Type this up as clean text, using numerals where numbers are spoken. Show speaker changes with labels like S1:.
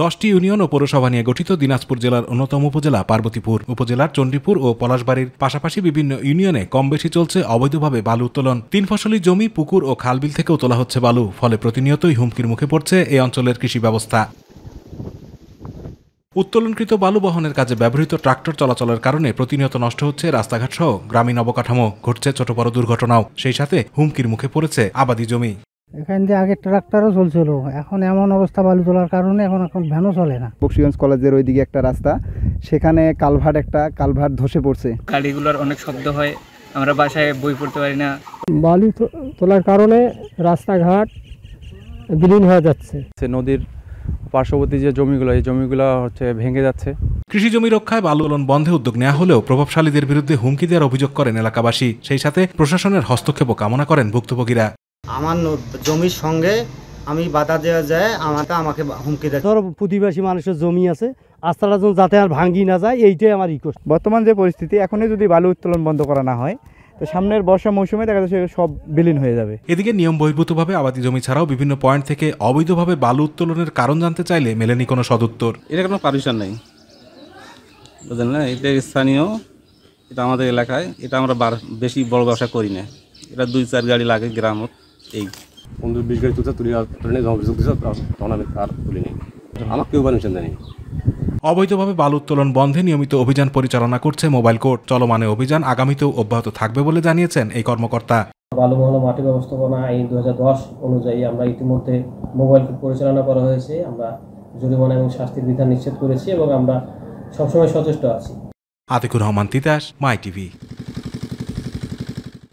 S1: 10টি ইউনিয়ন ও পৌরসভা নিয়ে গঠিত দিনাজপুর জেলার অন্যতম উপজেলা পার্বতীপুর উপজেলার চণ্ডীপুর ও পলাশবাড়ির পাশাপাশি বিভিন্ন ইউনিয়নে কম বেশি চলছে অবৈধভাবে বালু উত্তোলন। 3 ফসলি জমি, পুকুর ও খালবিল থেকেও তোলা হচ্ছে বালু। ফলে প্রতিনিয়তই হুমকির মুখে পড়ছে এই অঞ্চলের কৃষি ব্যবস্থা। উত্তোলনকৃত বালু বহনের কাজে ব্যবহৃত ট্রাক্টর চলাচলের কারণে প্রতিনিয়ত নষ্ট হচ্ছে রাস্তাঘাট সহ গ্রামীণ অবকাঠামো, ঘটছে ছোট বড় দুর্ঘটনাও। সেই সাথে হুমকির মুখে পড়েছে আবাদি জমি।
S2: এখান দিয়ে আগে ট্রাক্টরও চলছিল, এখন এমন অবস্থা বালু তোলার কারণে এখন ভ্যানও চলে না।
S3: বক্সিগঞ্জ কলেজের ওইদিকে একটা রাস্তা, সেখানে কালভার্ট ধসে পড়ছে।
S4: গাড়িগুলোর অনেক শব্দ হয়, আমরা বাসায় বই পড়তে পারি না।
S2: বালু তোলার কারণে রাস্তাঘাট বিলীন হয়ে যাচ্ছে।
S5: নদীর পার্শ্ববর্তী যে জমিগুলো, এই জমিগুলো ভেঙে যাচ্ছে।
S1: কৃষি জমি রক্ষায় বালু উত্তোলন বন্ধে উদ্যোগ নেওয়া হলেও প্রভাবশালীদের বিরুদ্ধে হুমকি দেওয়ার অভিযোগ করেন এলাকাবাসী। সেই সাথে প্রশাসনের হস্তক্ষেপও কামনা করেন ভুক্তভোগীরা।
S6: আমার জমির সঙ্গে আমি বাধা দেওয়া যায়, আমাকে হুমকি দেয়।
S2: ধরো প্রতিবেশী মানুষের জমি আছে, রাস্তাটা যাতে আর ভাঙ্গি না যায়, এইটাই আমার রিকোয়েস্ট।
S3: বর্তমান যে পরিস্থিতি, এখনই যদি বালু উত্তোলন বন্ধ করা না হয়, তো সামনের বর্ষা মৌসুমে দেখা যাচ্ছে সব বিলীন হয়ে যাবে।
S1: এদিকে নিয়ম বহির্ভূতভাবে আবাদি জমি ছাড়াও বিভিন্ন পয়েন্ট থেকে অবৈধভাবে বালু উত্তোলনের কারণ জানতে চাইলে মেলেনি কোনো সদুত্তর।
S7: এটা কোনো পারমিশন নেই, বুঝলেন না? এটা স্থানীয়, এটা আমাদের এলাকায়, এটা আমরা বেশি বড় ব্যবসা করি না। এটা 2-4 গাড়ি লাগে গ্রামত। এই
S8: 15-20 গাড়ি তুলে অভিযোগ দিচ্ছে, তখন আমি আর তুলিনি, আমার কেউ পারমিশন দেয়নি।
S1: অবৈধভাবে বালু উত্তোলন বন্ধে নিয়মিত অভিযান পরিচালনা করছে মোবাইল কোর্ট। চলমান অভিযান আগামীতেও অব্যাহত থাকবে বলে জানিয়েছেন এই কর্মকর্তা।
S9: বালু মহলা মাটি ব্যবস্থাপনা আইন 2010 অনুযায়ী আমরা ইতিমধ্যে মোবাইল কোর্ট পরিচালনা করা হয়েছে। আমরা জরিমানা এবং শাস্তির বিধান নিশ্চিত করেছি এবং আমরা সবসময় সচেষ্ট আছি।
S1: আতিকুর রহমান তিতাস, মাই টিভি।